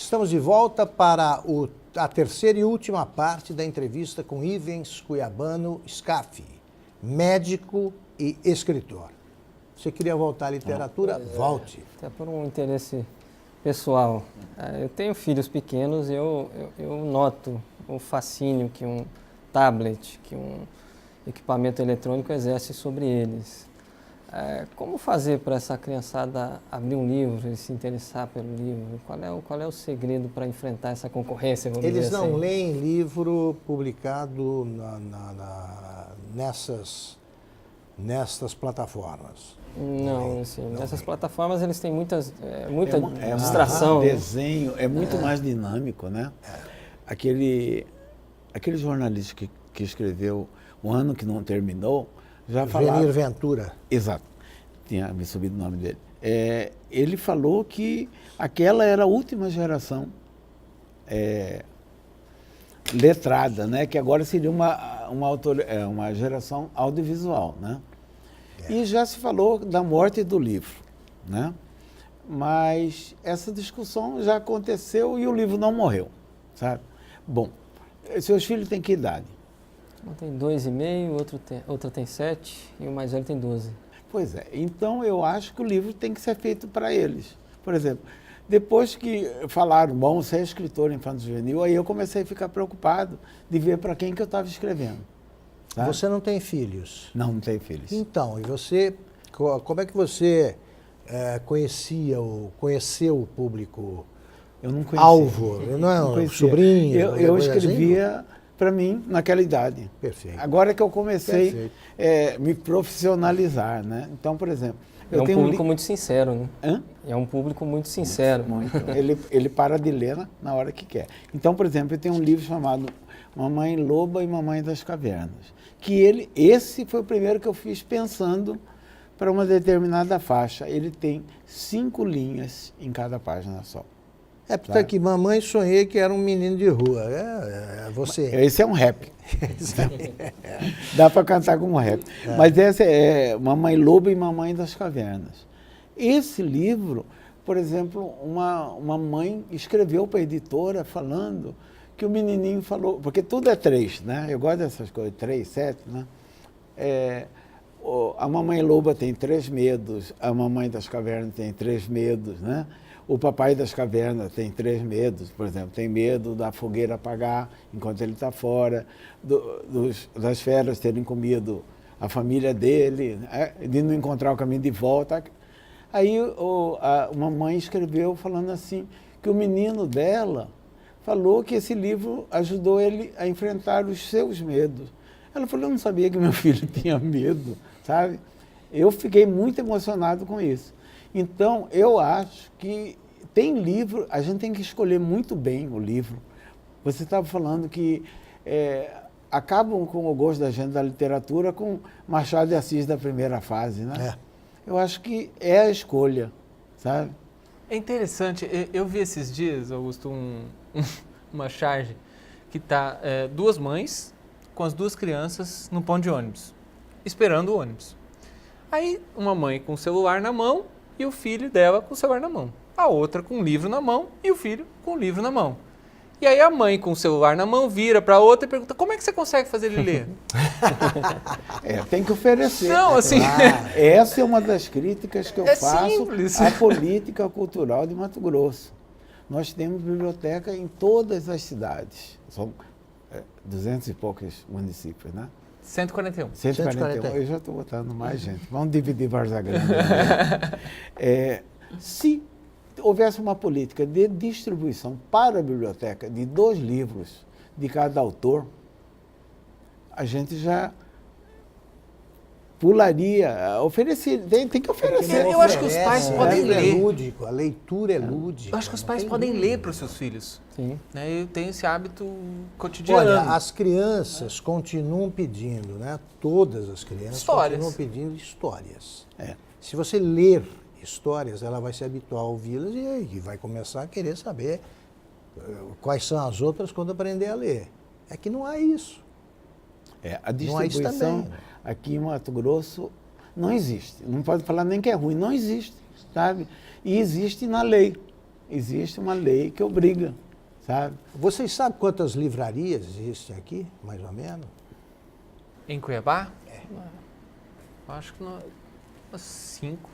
Estamos de volta para a terceira e última parte da entrevista com Ivens Cuiabano Scaffi, médico e escritor. Você queria voltar à literatura? Volte. Até por um interesse pessoal. Eu tenho filhos pequenos e eu noto o fascínio que um tablet, que um equipamento eletrônico exerce sobre eles. Como fazer para essa criançada abrir um livro e se interessar pelo livro? Qual é o segredo para enfrentar essa concorrência? Eles não assim? leem livro publicado nessas plataformas. Não, assim, nessas plataformas eles têm muita É distração. Um desenho, é muito mais dinâmico, né? Aquele jornalista que escreveu O Ano que Não Terminou, já falava... Venir Ventura. Exato, tinha me subido o nome dele. Ele falou que aquela era a última geração letrada, né? Que agora seria uma geração audiovisual, né? E já se falou da morte do livro, né? Mas essa discussão já aconteceu e o livro não morreu, sabe? Bom, seus filhos têm que idade? Um tem 2,5, outro tem 7 e o mais velho tem 12. Pois é, então eu acho que o livro tem que ser feito para eles. Por exemplo, depois que falaram, bom, você é escritor infanto-juvenil, aí eu comecei a ficar preocupado de ver para quem que eu estava escrevendo. Tá? Você não tem filhos? Não tenho filhos. Então, e você, como é que você conheceu o público eu não conhecia. alvo? Não é sobrinho? Eu escrevia para mim naquela idade. Perfeito. Agora que eu comecei a me profissionalizar, né? Então, por exemplo... É um público muito sincero, né? Hã? É um público muito sincero. Muito. Ele para de ler na hora que quer. Então, por exemplo, eu tenho um livro chamado Mamãe Loba e Mamãe das Cavernas. Esse foi o primeiro que eu fiz pensando para uma determinada faixa. Ele tem 5 linhas em cada página só. Porque aqui, mamãe, sonhei que era um menino de rua. Você. Esse é um rap. Dá para cantar como rap. Mas esse é Mamãe Loba e Mamãe das Cavernas. Esse livro, por exemplo, uma mãe escreveu para a editora falando que o menininho falou, porque tudo é 3, né? Eu gosto dessas coisas, 3, 7, né? A Mamãe Loba tem 3 medos, a Mamãe das Cavernas tem 3 medos, né? O Papai das Cavernas tem 3 medos, por exemplo, tem medo da fogueira apagar enquanto ele está fora, das feras terem comido a família dele, de não encontrar o caminho de volta. Aí uma mãe escreveu falando assim, que o menino dela falou que esse livro ajudou ele a enfrentar os seus medos. Ela falou, eu não sabia que meu filho tinha medo, sabe? Eu fiquei muito emocionado com isso. Então, eu acho que tem livro, a gente tem que escolher muito bem o livro. Você estava falando que acabam com o gosto da gente da literatura com Machado de Assis da primeira fase, né? Eu acho que é a escolha, sabe? É interessante, eu vi esses dias, Augusto, uma charge que está 2 mães com as 2 crianças no ponto de ônibus, esperando o ônibus. Aí uma mãe com o celular na mão e o filho dela com o celular na mão. A outra com o livro na mão e o filho com o livro na mão. E aí a mãe com o celular na mão vira para a outra e pergunta, como é que você consegue fazer ele ler? Tem que oferecer. Não, assim... Essa é uma das críticas que eu faço simples. à política cultural de Mato Grosso. Nós temos biblioteca em todas as cidades. São 200 e poucos municípios, né? 141. 141. Eu já estou botando mais gente. Vamos dividir Varza Grande. Se houvesse uma política de distribuição para a biblioteca de 2 livros de cada autor, a gente já pularia, tem que oferecer. Eu acho que os pais podem ler. É lúdico, a leitura é lúdica. Eu acho que os pais podem ler para os seus filhos. Sim. Né? Eu tenho esse hábito cotidiano. Olha, as crianças continuam pedindo, né? Todas as crianças continuam pedindo histórias. Se você ler histórias, ela vai se habituar a ouvi-las e vai começar a querer saber quais são as outras quando aprender a ler. É que não há isso. A distribuição aqui em Mato Grosso não existe. Não pode falar nem que é ruim, não existe, sabe? E existe na lei. existe uma lei que obriga, sabe? Vocês sabem quantas livrarias existem aqui, mais ou menos? Em Cuiabá? Acho que umas 5.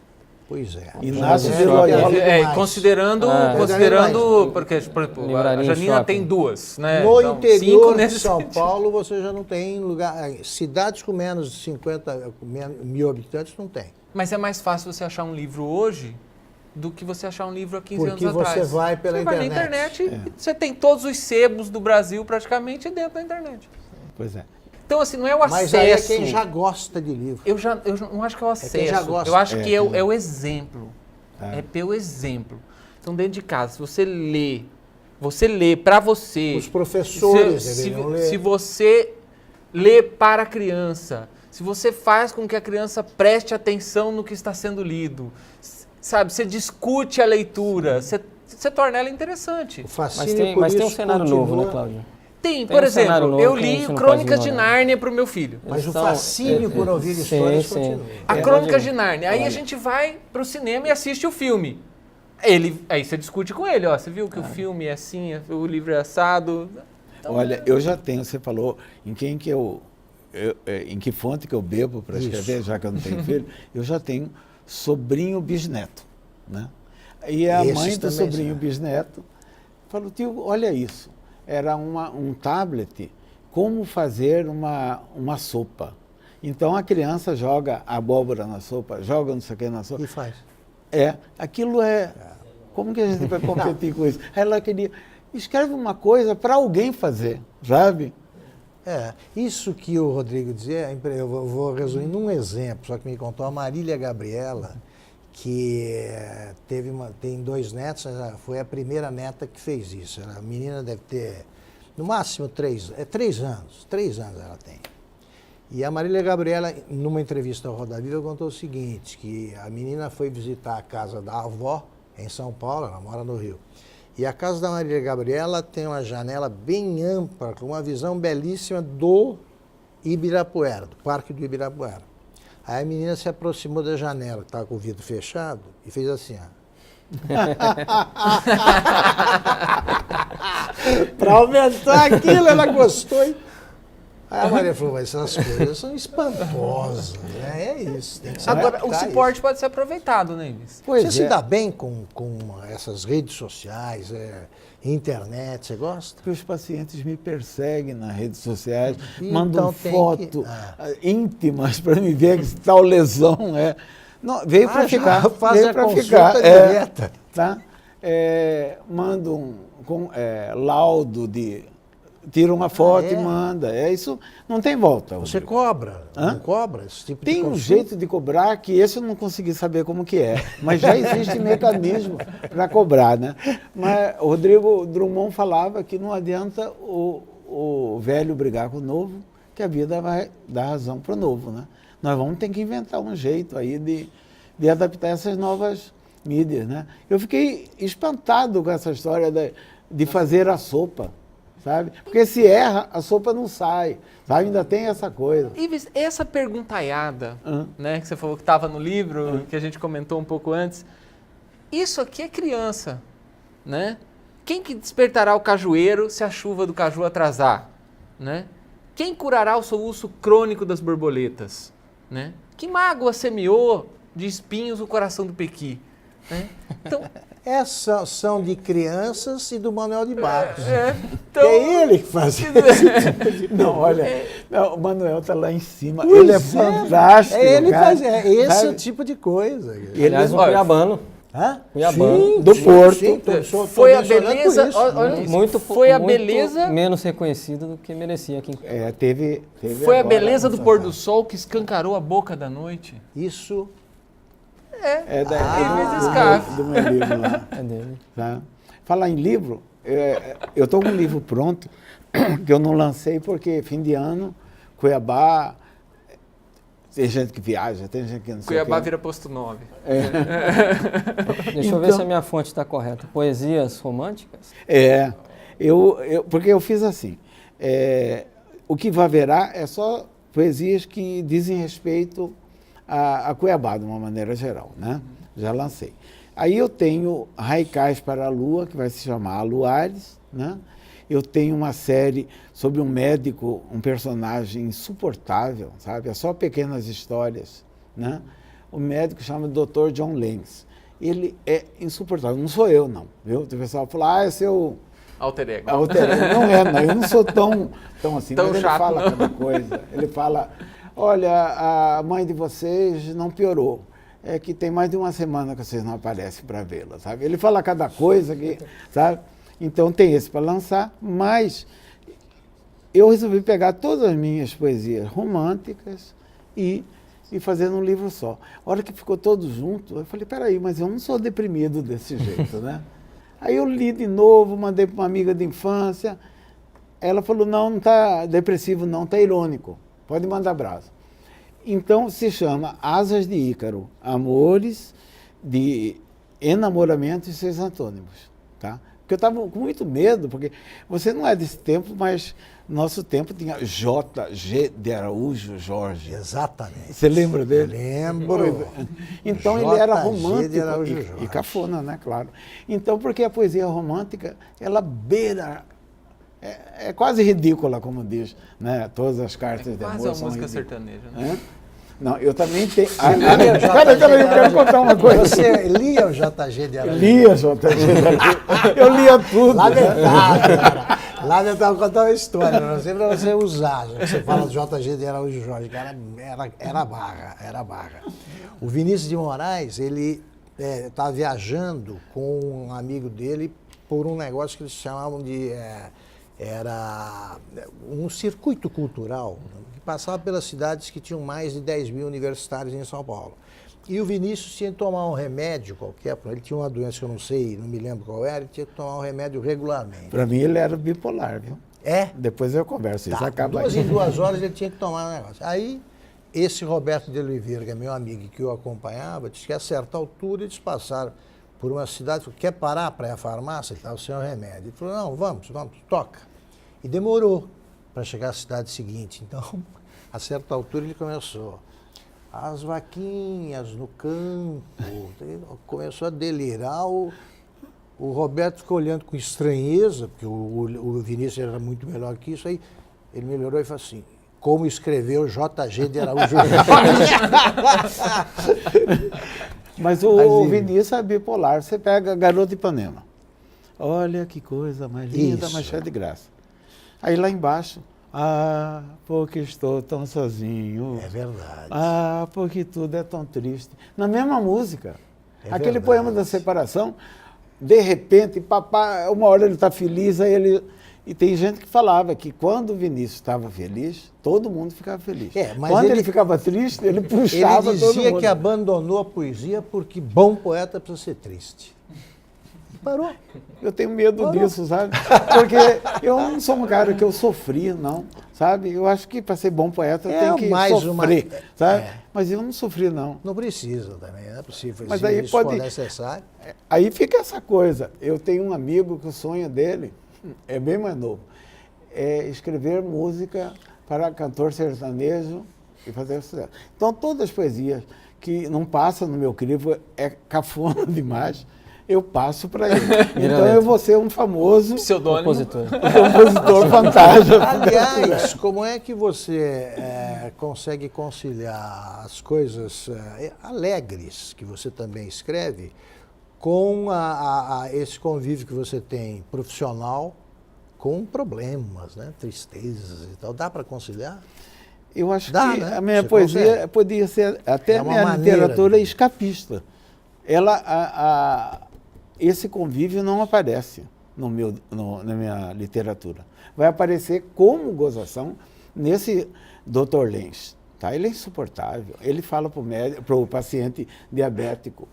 Pois é. Inácio Já de Loyola. Considerando, porque por exemplo, a Livraria Janina shopping. tem 2, né? No Então, interior 5 de nesse São sentido. Paulo, você já não tem lugar. Cidades com menos de 50 mil habitantes não tem. Mas é mais fácil você achar um livro hoje do que você achar um livro há 15 Porque anos você atrás. vai pela Você vai na internet. internet e você tem todos os sebos do Brasil praticamente dentro da internet. Pois é. Então, assim, não é o acesso. Mas aí é quem já gosta de livro. Eu não acho que é o acesso. quem já gosta. Eu acho que é quem- o exemplo. É pelo exemplo. Então, dentro de casa, se você lê para você. Os professores se deveriam ler. se você lê para a criança, se você faz com que a criança preste atenção no que está sendo lido, sabe, você discute a leitura, você torna ela interessante. O Mas fascínio tem um isso cenário novo, né, continua. Cláudio? Tem, Tem por um cenário exemplo, novo eu que a li gente não Crônicas pode de ignorar. Nárnia para o meu filho. Mas o Então, fascínio por ouvir histórias sim. continua. A É, Crônicas pode- de Nárnia. Aí a gente vai pro cinema e assiste o filme. Aí você discute com ele, ó. Você viu que o filme é assim, o livro é assado. Olha, eu já tenho, você falou, em quem que em que fonte que eu bebo para escrever, já que eu não tenho filho, eu já tenho sobrinho bisneto, né? E a Esses mãe do também sobrinho são. bisneto falou, tio, olha isso, era um tablet, como fazer uma sopa. Então a criança joga abóbora na sopa, joga não sei o que na sopa. E faz. Aquilo é... Como que a gente vai competir com isso? Ela queria... Escreve uma coisa para alguém fazer, sabe? Isso que o Rodrigo dizia, eu vou resumir num exemplo, só que me contou a Marília Gabriela, que tem 2 netos, foi a primeira neta que fez isso. A menina deve ter, no máximo, 3 anos. 3 anos ela tem. E a Marília Gabriela, numa entrevista ao Roda Viva, contou o seguinte, que a menina foi visitar a casa da avó, em São Paulo, ela mora no Rio. E a casa da Marília Gabriela tem uma janela bem ampla, com uma visão belíssima do Ibirapuera, do Parque do Ibirapuera. Aí a menina se aproximou da janela, que estava com o vidro fechado, e fez assim, ó. Para aumentar aquilo, ela gostou. Aí a Maria falou, mas essas coisas são espantosas, né? É isso, tem que se Agora, o adaptar a suporte isso. pode ser aproveitado, né, Ives? Pois Você se é. dá bem com essas redes sociais, internet, você gosta? Porque os pacientes me perseguem nas redes sociais, Então mandam tem fotos que- íntimas para me ver que tal lesão é. Não, veio para já ficar. faz Veio a para consulta ficar. direta. Tá? Mandam laudo de. Tira uma foto é? e manda. Isso não tem volta. Você Rodrigo. cobra, Hã? não cobra esse tipo de Tem um consulta? jeito de cobrar que esse eu não consegui saber como que é, mas já existe mecanismo para cobrar, né? Mas o Rodrigo Drummond falava que não adianta o velho brigar com o novo, que a vida vai dar razão para o novo, né? Nós vamos ter que inventar um jeito aí de adaptar essas novas mídias, né? Eu fiquei espantado com essa história de fazer a sopa, sabe? Porque se erra, a sopa não sai, sabe? Ainda tem essa coisa. Ives, essa perguntaiada, né, que você falou que estava no livro, que a gente comentou um pouco antes, isso aqui é criança, né? Quem que despertará o cajueiro se a chuva do caju atrasar, né? Quem curará o soluço crônico das borboletas, né? Que mágoa semeou de espinhos o coração do pequi, né? Então, Essas são de crianças e do Manuel de Barros. então É ele que faz isso. Não, olha, não, o Manuel está lá em cima. Pois Ele é fantástico. É ele cara. faz esse Sabe? é o tipo de coisa. Ele Aliás, um Olha, cuiabano. Hã? Cuiabano. Do Porto. foi a mencionando beleza, por isso. olha isso, Muito, foi a muito beleza, menos reconhecido do que merecia aqui. Teve foi a agora- beleza do pôr do sol que escancarou a boca da noite. Isso É Ives Scarfe. do meu livro lá. É dele. Tá? Falar em livro, eu estou com um livro pronto, que eu não lancei porque fim de ano, Cuiabá, tem gente que viaja, tem gente que não sei Cuiabá o quê. vira posto 9. Deixa eu ver Então- se a minha fonte está correta. Poesias românticas? Porque eu fiz assim, o que haverá é só poesias que dizem respeito a Cuiabá, de uma maneira geral, né? Já lancei. Aí eu tenho Haikais para a Lua, que vai se chamar Luares, né? Eu tenho uma série sobre um médico, um personagem insuportável, sabe? É só pequenas histórias, né? O médico chama Dr. John Lenz. Ele é insuportável, não sou eu, não. Viu? O pessoal fala, é seu... Alter ego. Não é, não. Eu não sou tão assim, tão mas chato, ele fala não. cada coisa. Ele fala, olha, a mãe de vocês não piorou. É que tem mais de uma semana que vocês não aparecem para vê-la, sabe? Ele fala cada coisa que, sabe? Então tem esse para lançar, mas eu resolvi pegar todas as minhas poesias românticas e fazer num livro só. A hora que ficou todo junto, eu falei, peraí, mas eu não sou deprimido desse jeito, né? Aí eu li de novo, mandei para uma amiga de infância, ela falou, não está depressivo não, está irônico, pode mandar brasa. Então se chama Asas de Ícaro, Amores de Enamoramento e Seus Antônimos, tá? Porque eu estava com muito medo, porque você não é desse tempo, mas nosso tempo tinha J.G. de Araújo Jorge. Exatamente. Você lembra dele? Lembro. Então ele era romântico de Araújo e Jorge. cafona, né? Claro. Então, porque a poesia romântica, ela beira... É quase ridícula, como diz, né? Todas as cartas de amor Quase uma são música ridículas. sertaneja, né? Não, eu também tenho... Peraí, eu quero contar uma coisa. Você lia o JG de Araújo? Lia, J.G. de Araújo. Eu lia tudo. Lamentável, cara. Lamentável, vou contar uma história, não sei pra você usar, já que você fala do JG de Araújo Jorge, cara, era barra. O Vinícius de Moraes, ele estava viajando com um amigo dele por um negócio que eles chamavam de... era um circuito cultural que passava pelas cidades que tinham mais de 10 mil universitários em São Paulo. E o Vinícius tinha que tomar um remédio qualquer, ele tinha uma doença que eu não sei, não me lembro qual era, ele tinha que tomar um remédio regularmente. Para mim ele era bipolar, viu? É? Depois eu converso, isso Tá, acaba duas aí. em 2 horas ele tinha que tomar um negócio. Aí, esse Roberto de Oliveira, que é meu amigo que eu acompanhava, disse que a certa altura eles passaram por uma cidade, falou, quer parar para ir à farmácia? Ele estava sem o remédio. Ele falou, não, vamos, toca. E demorou para chegar à cidade seguinte. Então, a certa altura ele começou. As vaquinhas no campo. Começou a delirar. O Roberto ficou olhando com estranheza, porque o Vinícius era muito melhor que isso. Aí ele melhorou e falou assim, como escreveu JG de Araújo Mas o Vinícius é bipolar. Você pega Garoto de Ipanema. Olha que coisa mais linda, Isso. mas cheia de graça. Aí lá embaixo, porque estou tão sozinho. É verdade. Porque tudo é tão triste. Na mesma música. Aquele verdade. poema da separação, de repente, papai, uma hora ele está feliz, aí ele... E tem gente que falava que quando o Vinícius estava feliz, todo mundo ficava feliz. Mas quando ele ficava triste, ele puxava ele todo dizia mundo. que abandonou a poesia porque bom poeta precisa ser triste. Parou. Eu tenho medo disso, sabe? Porque eu não sou um cara que eu sofri, não, sabe? Eu acho que para ser bom poeta tem que sofrer, sabe? Mas eu não sofri, não. Não precisa também, não é possível. Mas se aí isso pode... for necessário. Aí fica essa coisa. Eu tenho um amigo que o sonho dele é bem mais novo. É escrever música para cantor sertanejo e fazer sucesso. Então, todas as poesias que não passam no meu crivo é cafona demais. Eu passo para ele. Então eu vou ser um famoso Pseudônimo. compositor fantasma. Aliás, como é que você consegue conciliar as coisas alegres que você também escreve com esse convívio que você tem profissional com problemas, né? Tristezas e tal? Dá para conciliar? Eu acho que né? a minha Você poesia consegue? podia ser até a minha literatura escapista. Esse convívio não aparece na minha literatura. Vai aparecer como gozação nesse Dr. Lenz. Tá? Ele é insuportável. Ele fala para o paciente diabético,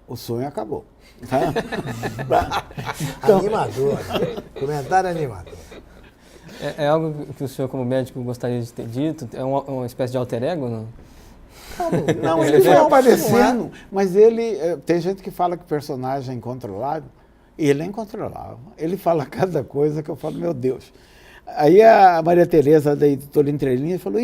o sonho acabou. Tá? Então, animador. Comentário animador. É algo que o senhor, como médico, gostaria de ter dito? É uma espécie de alter ego, não? Não, ele foi aparecendo, mas tem gente que fala que o personagem é incontrolável. Ele é incontrolável. Ele fala cada coisa que eu falo, meu Deus. Aí a Maria Tereza, da editora Entrelinhas, falou,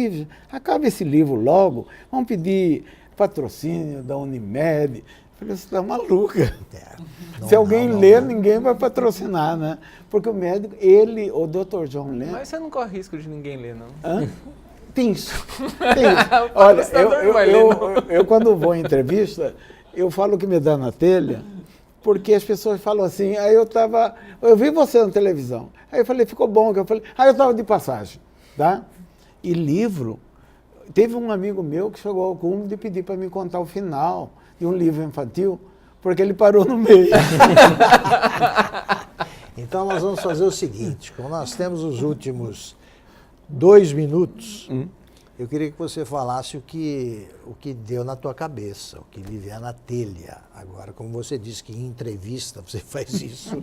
acaba esse livro logo, vamos pedir patrocínio da Unimed. falei, você está maluca. Não, Se alguém não, ler, não. ninguém vai patrocinar, né? Porque o médico, o Dr. John Lennon... Mas você não corre risco de ninguém ler, não. Hã? Tem isso. Olha, eu quando vou em entrevista, eu falo o que me dá na telha, porque as pessoas falam assim, eu vi você na televisão. Aí eu falei, ficou bom. Eu falei, eu estava de passagem, tá? E livro, teve um amigo meu que chegou ao cúmulo de pedir para me contar o final de um livro infantil, porque ele parou no meio. Então nós vamos fazer o seguinte, como nós temos os últimos 2 minutos, eu queria que você falasse o que deu na tua cabeça, o que lhe vier na telha. Agora, como você disse que em entrevista você faz isso.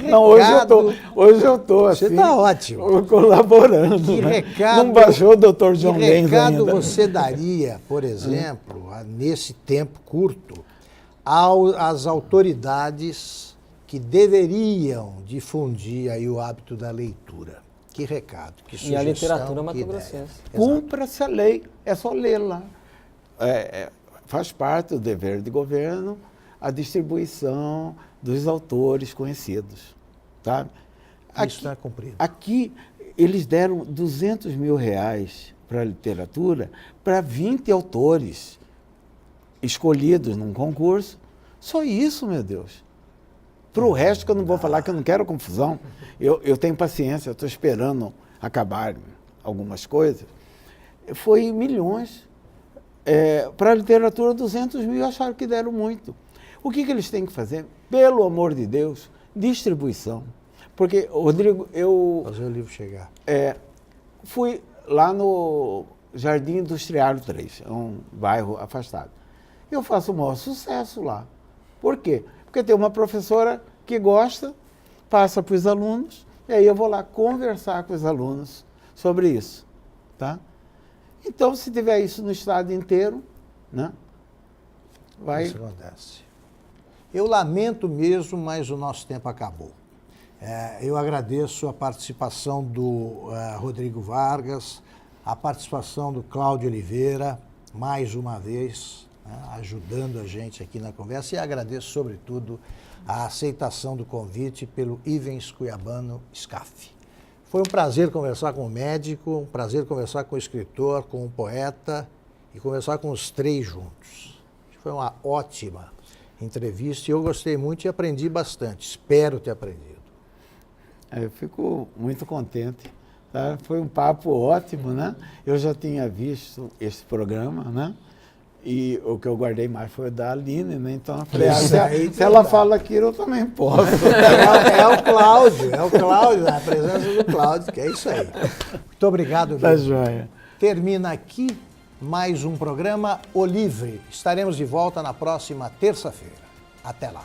Não, hoje eu tô assim. Você está ótimo. Colaborando. Que né? recado, Não baixou o Dr. John que Lennon recado ainda. você daria, por exemplo, nesse tempo curto, às autoridades que deveriam difundir aí o hábito da leitura? Que recado, que sugestão, E a literatura que ideia? mato-grossense. Cumpra-se a lei, é só lê-la. Faz parte do dever de governo a distribuição dos autores conhecidos. Tá? Isso não é cumprido. Aqui, eles deram R$200 mil para a literatura para 20 autores escolhidos num concurso. Só isso, meu Deus. Para o resto, que eu não vou falar, que eu não quero confusão, eu tenho paciência, eu estou esperando acabar algumas coisas. Foi milhões. Para a literatura, 200 mil acharam que deram muito. O que eles têm que fazer? Pelo amor de Deus, distribuição. Porque, Rodrigo, Fazer o livro chegar. Fui lá no Jardim Industriário 3, é um bairro afastado. Eu faço o maior sucesso lá. Por quê? Porque tem uma professora que gosta, passa para os alunos, e aí eu vou lá conversar com os alunos sobre isso. Tá? Então, se tiver isso no estado inteiro, né, vai... Isso acontece. Eu lamento mesmo, mas o nosso tempo acabou. Eu agradeço a participação do Rodrigo Vargas, a participação do Cláudio Oliveira, mais uma vez, né, ajudando a gente aqui na conversa, e agradeço, sobretudo, a aceitação do convite pelo Ivens Cuiabano SCAF. Foi um prazer conversar com o médico, um prazer conversar com o escritor, com o poeta e conversar com os três juntos. Foi uma ótima entrevista e eu gostei muito e aprendi bastante. Espero ter aprendido. Eu fico muito contente. Tá? Foi um papo ótimo, né? Eu já tinha visto esse programa, né? E o que eu guardei mais foi o da Aline, né? Então eu falei, se ela fala aquilo, eu também posso. É o Cláudio, a presença do Cláudio, que é isso aí. Muito obrigado. Tá joia. Termina aqui mais um programa O Livre. Estaremos de volta na próxima terça-feira. Até lá.